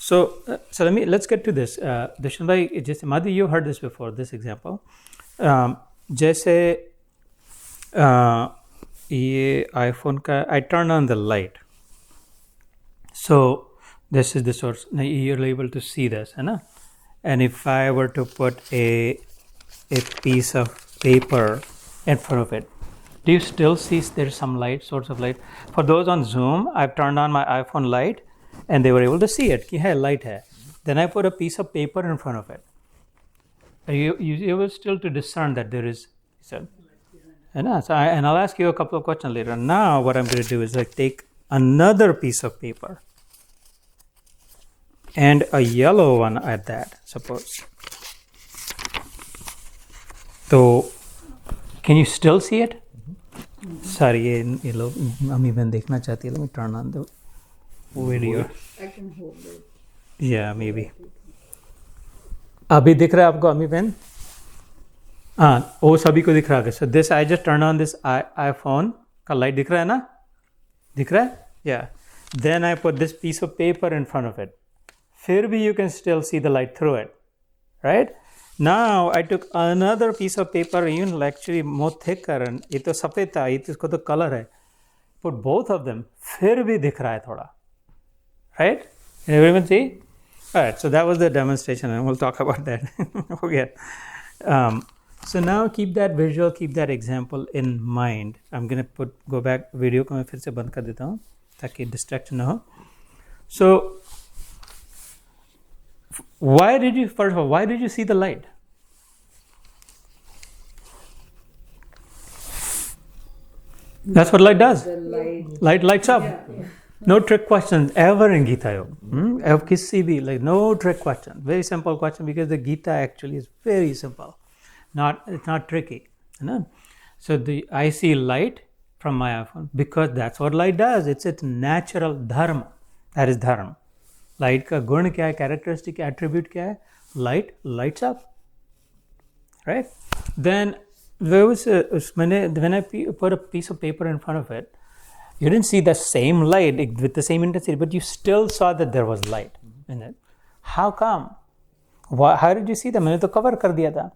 So let's get to this. Dushan bhai, जैसे Madhu, you heard this before, this example. जैसे ये iPhone का, I turn on the light. So this is the source. Now you're able to see this, है ना? And if I were to put a piece of paper in front of it, do you still see there's some light, source of light? For those on Zoom, I've turned on my iPhone light and they were able to see it. कि है light है. Then I put a piece of paper in front of it. You able still to discern that there is. And I'll ask you a couple of questions later. Now what I'm going to do is like take another piece of paper and a yellow one at that, suppose. So can you still see it? Sorry, ये लोग अम्मी बहन देखना चाहती है. Let me turn on the video. I can hold it. Yeah, maybe. अभी दिख रहा है आपको अम्मी बहन? हाँ, वो सभी को दिख रहा है. So this, I just turn on this iPhone का light दिख रहा है ना? दिख रहा है? Yeah. Then I put this piece of paper in front of it. फिर भी you can still see the light through it, right? Now I took another piece of paper, even actually more thicker, and ये तो सफेद था, ये तो इसको तो color है. Put both of them, फिर भी दिख रहा है थोड़ा, right? Can everyone see? All right, so that was the demonstration, and we'll talk about that. Okay. So now keep that visual, keep that example in mind. I'm going to go back video को मैं फिर से बंद कर देता हूँ ताकि distraction ना हो. So why did you see the light? That's what light does. Light lights up. Yeah. No trick questions ever in Gita Yoga. किसी भी, like no trick question. Very simple question because the Gita actually is very simple. It's not tricky. You know? So I see light from my iPhone because that's what light does. It's its natural dharma. That is dharma. Light का गुण क्या है, characteristic attribute क्या है? Light lights up, right? Then there was when I put a piece of paper in front of it, you didn't see the same light with the same intensity, but you still saw that there was light in it. How come? How did you see that? मैंने तो cover कर दिया था.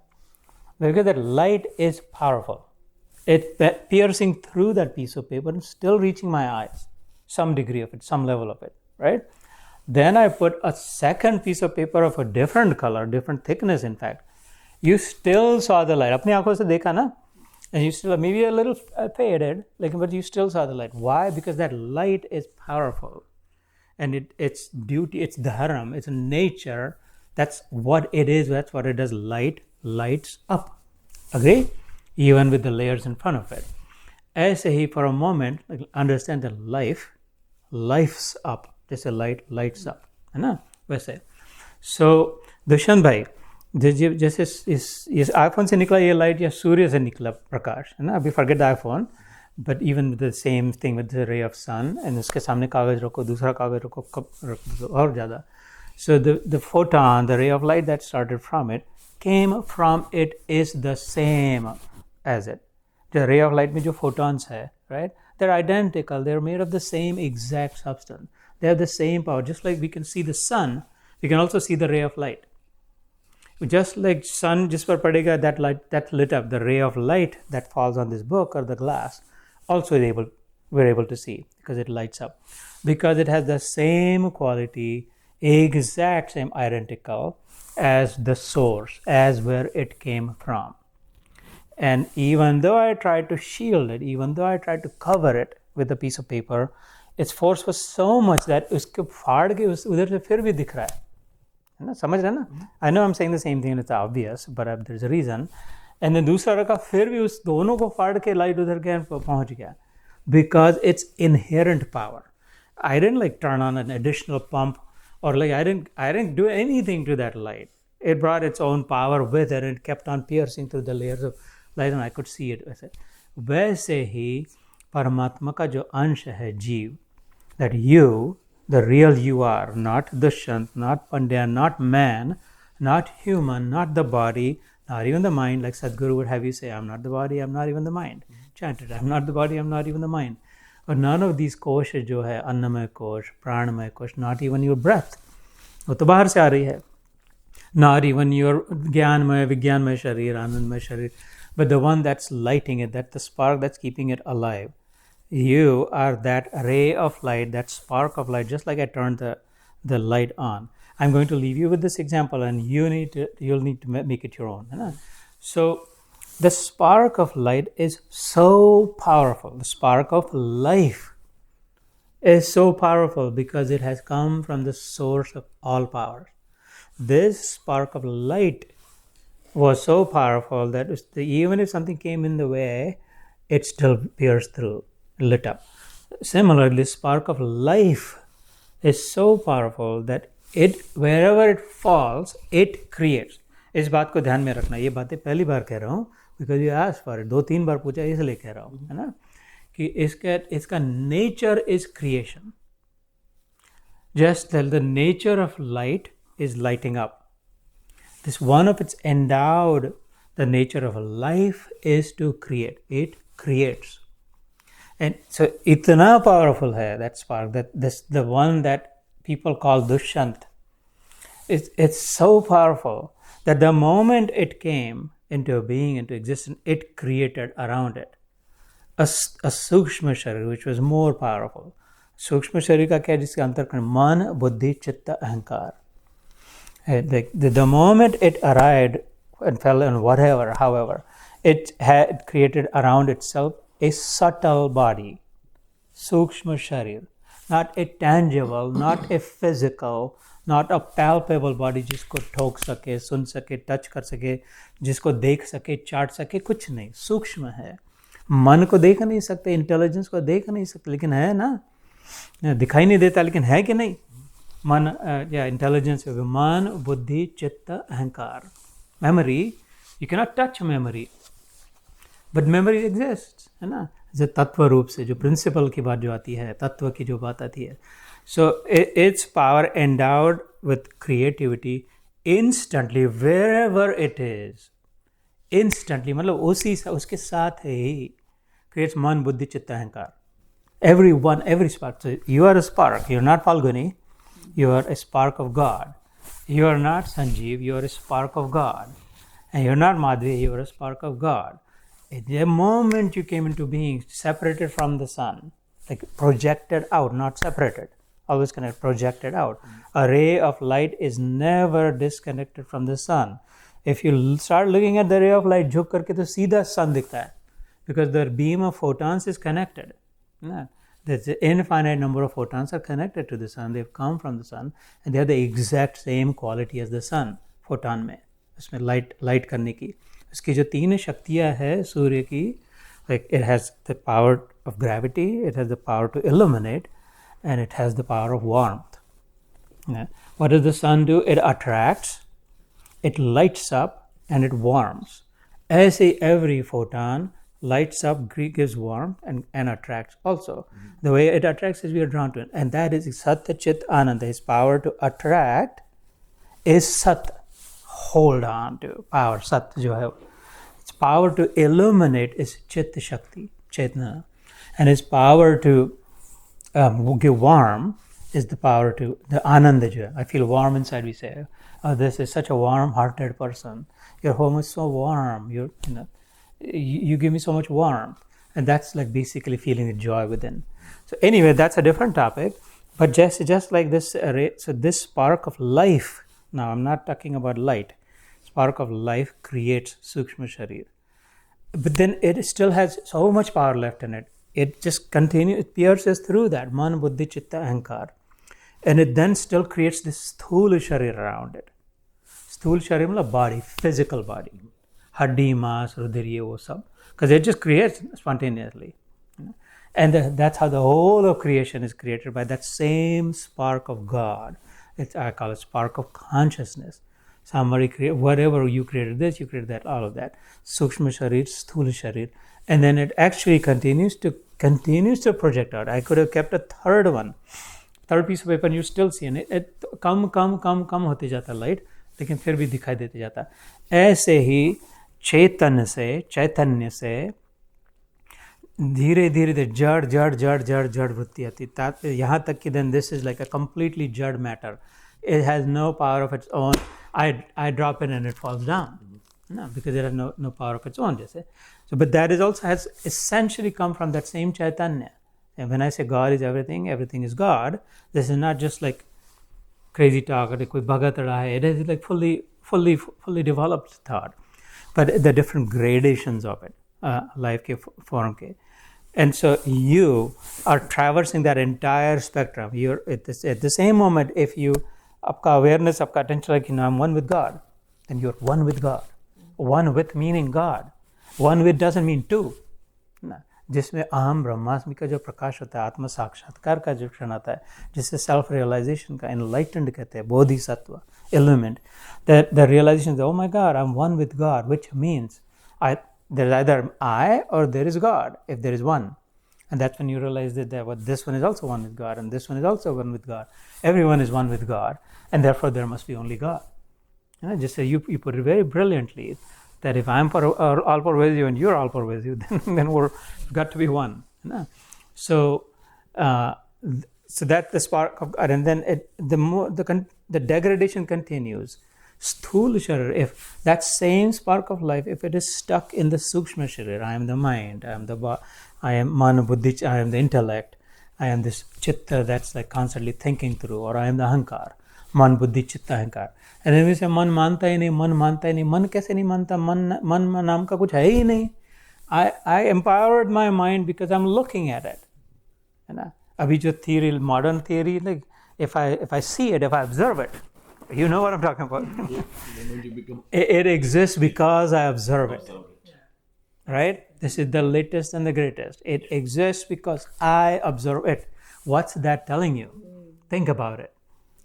Because that light is powerful. It's piercing through that piece of paper and still reaching my eyes. Some degree of it, some level of it, right? Then I put a second piece of paper of a different color, different thickness in fact. You still saw the light. अपनी आंखों से देखा ना? And you still, maybe a little faded, but you still saw the light. Why? Because that light is powerful. And its duty, its dharma, its nature, that's what it is, that's what it does. Light lights up. Agree? Even with the layers in front of it. ऐसे ही for a moment, understand that life's up. जैसे light lights up, है ना? वैसे. So, Dushyant भाई, जैसे इस iPhone से निकला ये light या सूर्य से निकला प्रकाश, है ना? अभी forget the iPhone, but even with the same thing with the ray of sun, and उसके सामने कागज रखो, दूसरा कागज रखो, रख दो और ज़्यादा. So the photon, the ray of light that started from it, came from it is the same as it. The ray of light में जो photons है, right? They're identical. They're made of the same exact substance. They have the same power. Just like we can see the sun, we can also see the ray of light. Just like sun, जिस पर पड़ेगा, that light, that lit up, the ray of light that falls on this book or the glass, also we're able to see because it lights up. Because it has the same quality, exact same identical as the source, as where it came from. And even though I tried to shield it, even though I tried to cover it with a piece of paper, its force was so much that उसको फाड़ के उधर से फिर भी दिख रहा है ना? समझ रहे ना? I know I'm saying the same thing and it's obvious, but there's a reason. And then दूसरा रखा फिर भी उस दोनों को फाड़ के लाइट उधर के पहुंच गया. Because it's inherent power. I didn't like turn on an additional pump or like I didn't do anything to that light. It brought its own power with it and it kept on piercing through the layers of light and I could see it with it. वैसे ही परमात्मा का जो अंश है जीव, that you, the real you are, not Dushyant, not Pandya, not man, not human, not the body, not even the mind, like Sadhguru would have you say, I'm not the body, I'm not even the mind. Chant it, I'm not the body, I'm not even the mind. But none of these koshes जो है, अन्नमय कोश, प्राणमय कोश, not even your breath, वो तो बाहर से आ रही है. Not even your Gyanmaya, Vijnanmaya Sharir, Anandmaya Sharir, but the one that's lighting it, that's the spark that's keeping it alive. You are that ray of light, that spark of light, just like I turned the light on. I'm going to leave you with this example, and you'll need to make it your own. So the spark of light is so powerful. The spark of life is so powerful because it has come from the source of all power. This spark of light was so powerful that even if something came in the way, it still pierced through, lit up. Similarly, spark of life is so powerful that wherever it falls, it creates. इस बात को ध्यान में रखना. ये बातें पहली बार कह रहा हूँ because you asked for it. 2-3 बार पूछा, इसलिए कह रहा हूँ, है ना, कि इसका nature is creation. Just that the nature of light is lighting up. This one of its endowed, the nature of life is to create. It creates. And so itna powerful hai that spark, that this the one that people call Dushyant. It's so powerful that the moment it came into being, into existence, it created around it a Sukshma Sharir, which was more powerful. Sukshma Sharir का क्या है, जिसके अंतर्करण मन, बुद्धि, चित्त, अहंकार. The moment it arrived and fell in whatever, however, it had created around itself a subtle body, Sukshma Sharir, not a tangible, not a physical, not a palpable body जिसको ठोक सके, सुन सके, टच कर सके, जिसको देख सके, चाट सके, कुछ नहीं, सूक्ष्म है. मन को देख नहीं सकते, इंटेलिजेंस को देख नहीं सकते, लेकिन है ना, दिखाई नहीं देता, लेकिन है कि नहीं. मन या इंटेलिजेंस, मन, बुद्धि, चित्त, अहंकार. Memory, you can not touch memory, but memory exist, है ना, जो तत्व रूप से, जो प्रिंसिपल की बात जो आती है, तत्व की जो बात आती है. So it's power endowed with creativity instantly wherever it is. Instantly मतलब उसके साथ ही क्रिएट्स मन, बुद्धि, चित्त, अहंकार. every spark. So you are a spark, you're not Falguni, you are a spark of God. You are not Sanjeev, you are a spark of God. And you're not Madhvi, you are a spark of God. At the moment you came into being, separated from the sun, like projected out, not separated, always connected, projected out. A ray of light is never disconnected from the sun. If you start looking at the ray of light, झुक करके तो सीधा sun दिखता है, because the beam of photons is connected. There's an infinite number of photons are connected to the sun. They've come from the sun, and they have the exact same quality as the sun. Photon में, उसमें light करने की, उसकी जो 3 शक्तियाँ है सूर्य की, like it has the power of gravity, it has the power to illuminate, and it has the power of warmth. What does the sun do? It attracts, it lights up, and it warms. ऐसे every photon lights up, gives warmth, and attracts also. The way it attracts is we are drawn to it. And that is Satya Chit Ananda. His power to attract is Sat. Hold on to power. Sat jo hai. Its power to illuminate is Chit Shakti, Chaitanya. And his power to give warm is the power to the Ananda jo. I feel warm inside, we say. Oh, this is such a warm-hearted person. Your home is so warm. You give me so much warmth, and that's like basically feeling the joy within. So anyway, that's a different topic, but just like this array, so this spark of life, now I'm not talking about light, spark of life creates Sukshma Sharir, but then it still has so much power left in it. It just continues, it pierces through that Man, Buddhi, Chitta, Ahankar, and it then still creates this Sthula Sharir around it. Sthula Sharir means body, physical body. Haddi, Mas, Rudhir, wo sab. Because it just creates spontaneously. And that's how the whole of creation is created, by that same spark of God. I call it spark of consciousness. Somebody create, whatever you created this, you created that, all of that. Sukshma Sharir, Sthula Sharir. And then it actually continues to project out. I could have kept a third piece of paper, and you still see it. कम होते जाता light, लेकिन फिर भी दिखाई देते जाता. ऐसे ही चैतन्य से धीरे धीरे जड़ वृत्ति आती, यहाँ तक कि then this is like a completely जड़ matter. it has no power of its own. I drop it and it falls down. No, because it has no power of its own. So, but that is also has essentially come from that same Chaitanya. And when I say God is everything, everything is God, this is not just like crazy talk or koi bhagat hai. It is like fully developed thought. But the different gradations of it, life ke form ke. And so you are traversing that entire spectrum. You're at the same moment, if you aapka awareness, aapka attention like, I'm one with God, then you're one with God. One with meaning God. One with doesn't mean two. जिसमें अहम ब्रह्मास्मि का जो प्रकाश होता है, आत्म साक्षात्कार का जो क्षण आता है, जिससे सेल्फ रियलाइजेशन का एनलाइटेंड कहते हैं, Bodhisattva element, the realization is, oh my God, I'm one with God, which means there's either I or there is God, if there is one. And that's when you realize that this one is also one with God, and this one is also one with God. Everyone is one with God, and therefore there must be only God. Just say you put it very brilliantly, that if I'm all pervasive and you're all pervasive, then we're got to be one. So that's the spark of God, and then the degradation continues. Sthul sharir, if that same spark of life, if it is stuck in the sukshma sharir, I am the mind, I am man buddhi, I am the intellect, I am this chitta that's like constantly thinking through, or I am the ahankar, man buddhi chitta ahankar. And then we say man manta hi nahi, man kaise nahi manta, man naam ka kuch hai hi nahi. I empowered my mind because I'm looking at it. Abhi jo theory, modern theory, like if I see it, if I observe it, you know what I'm talking about. It exists because I observe it. Right? This is the latest and the greatest. It exists because I observe it. What's that telling you? Think about it.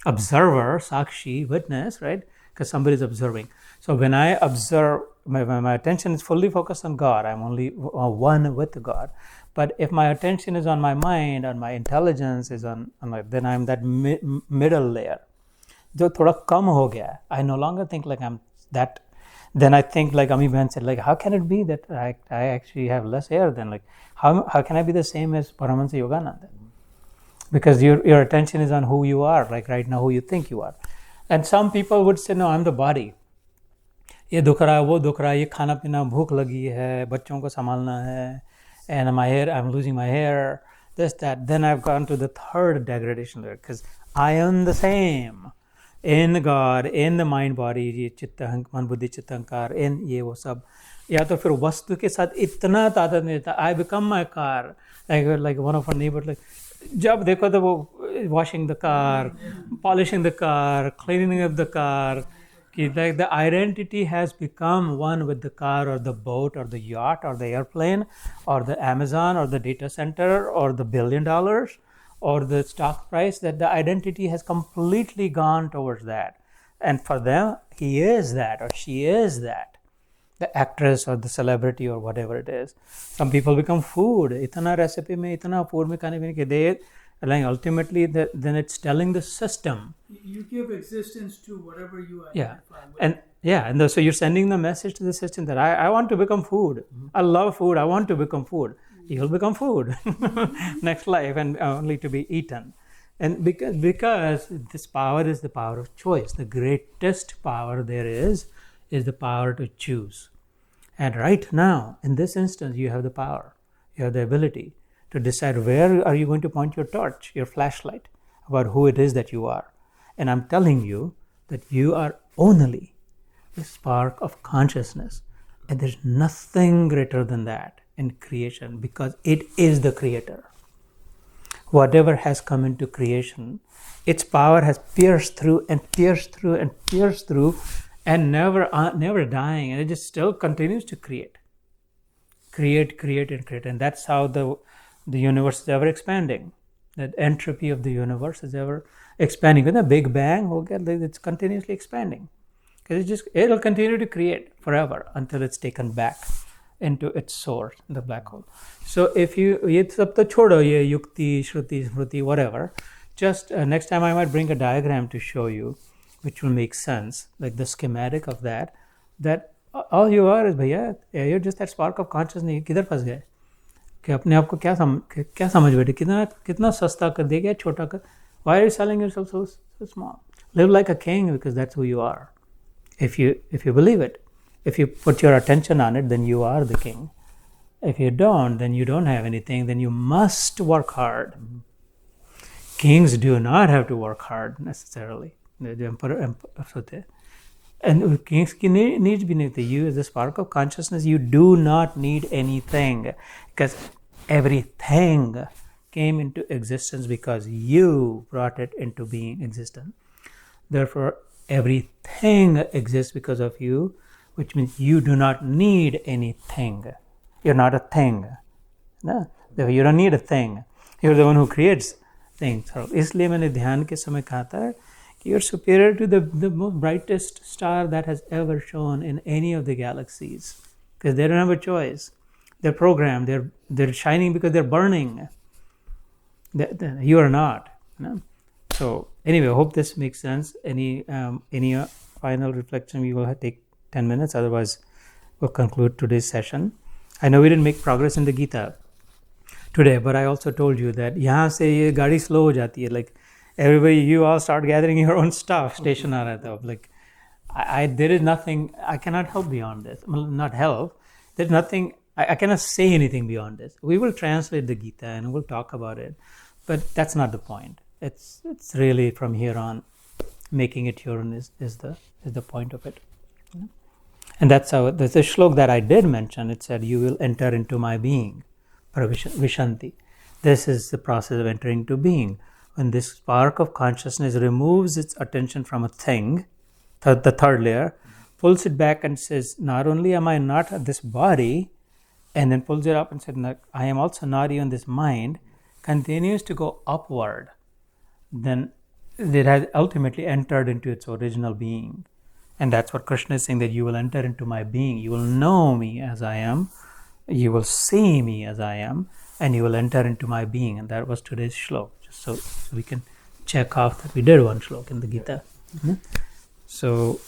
Observer, sakshi, witness, right? Because somebody is observing. So when I observe, my attention is fully focused on God. I'm only one with God. But if my attention is on my mind, and my intelligence is on then I'm that middle layer. जो थोड़ा कम हो गया, I no longer think like I'm that. Then I think like Ami Ben said, like how can it be that I actually have less hair than like how can I be the same as Paramahansa Yogananda? Because your attention is on who you are, like right now who you think you are. And some people would say, no, I'm the body. ये दुख रहा है, वो दुख रहा है, ये खाना पीना, भूख लगी है, बच्चों को संभालना है, and my hair, I'm losing my hair, this, that. Then I've gone to the third degradation layer, because I am the same. In God, in the mind body, ये चित्त मन बुद्धि चित्त अहंकार, in ये वो सब, या तो फिर वस्तु के साथ इतना तादाद नहीं रहता. I become my car, like one of our neighbors, like जब देखो तो वो washing the car, polishing the car, cleaning up the car, like the identity has become one with the car or the boat or the yacht or the airplane or the Amazon or the data center or the $1 billion. Or the stock price, that the identity has completely gone towards that. And for them, he is that or she is that. The actress or the celebrity or whatever it is. Some people become food. Itana recipe mein, itana food mein khane pine ke de. Like ultimately, then it's telling the system. You give existence to whatever you identify with. And so you're sending the message to the system that I want to become food. I love food. I want to become food. You'll become food next life, and only to be eaten. And because this power is the power of choice, the greatest power there is the power to choose. And right now, in this instance, you have the power, you have the ability to decide where are you going to point your torch, your flashlight, about who it is that you are. And I'm telling you that you are only the spark of consciousness, and there's nothing greater than that in creation, because it is the creator. Whatever has come into creation, its power has pierced through and pierced through and pierced through, and never dying, and it just still continues to create, and that's how the universe is ever expanding. That entropy of the universe is ever expanding. With a big bang, it's continuously expanding, because it'll continue to create forever until it's taken back into its source, the black hole. So if you, ye sab to chodo, ye yukti, shruti, smriti, whatever, just next time I might bring a diagram to show you, which will make sense, like the schematic of that all you are is, bhaiya, you're just that spark of consciousness. किधर फंस गए कि अपने आप को क्या समझ बैठे, कितना सस्ता कर दिया गया, छोटा कर. Why are you selling yourself so small? Live like a king, because that's who you are. If you believe it, if you put your attention on it, then you are the king. If you don't, then you don't have anything. Then you must work hard. Kings do not have to work hard necessarily. The emperor, and kings needs be anything. You, as the spark of consciousness, you do not need anything, because everything came into existence because you brought it into being existent. Therefore, everything exists because of you, which means you do not need anything. You're not a thing. No, you don't need a thing. You're the one who creates things. इसलिए मैंने ध्यान के समय कहा था कि you're superior to the most brightest star that has ever shone in any of the galaxies, because they don't have a choice. They're programmed. They're shining because they're burning. You are not. No? So anyway, I hope this makes sense. Any final reflection? We will take 10 minutes. Otherwise, we'll conclude today's session. I know we didn't make progress in the Gita today, but I also told you that यहाँ से ये गाड़ी slow हो जाती है. Like everybody, you all start gathering your own stuff. Station आ रहा था. Like there is nothing. I cannot help beyond this. Well, not help. There's nothing. I cannot say anything beyond this. We will translate the Gita and we'll talk about it, but that's not the point. It's really from here on, making it your own is the point of it. And that's how there's a shlok that I did mention. It said, "You will enter into my being." Vishanti. This is the process of entering into being. When this spark of consciousness removes its attention from a thing, the third layer, pulls it back and says, "Not only am I not this body," and then pulls it up and said, "I am also not even this mind," continues to go upward, then it has ultimately entered into its original being. And that's what Krishna is saying, that you will enter into my being. You will know me as I am. You will see me as I am. And you will enter into my being. And that was today's shlok. Just so we can check off that we did one shlok in the Gita. So,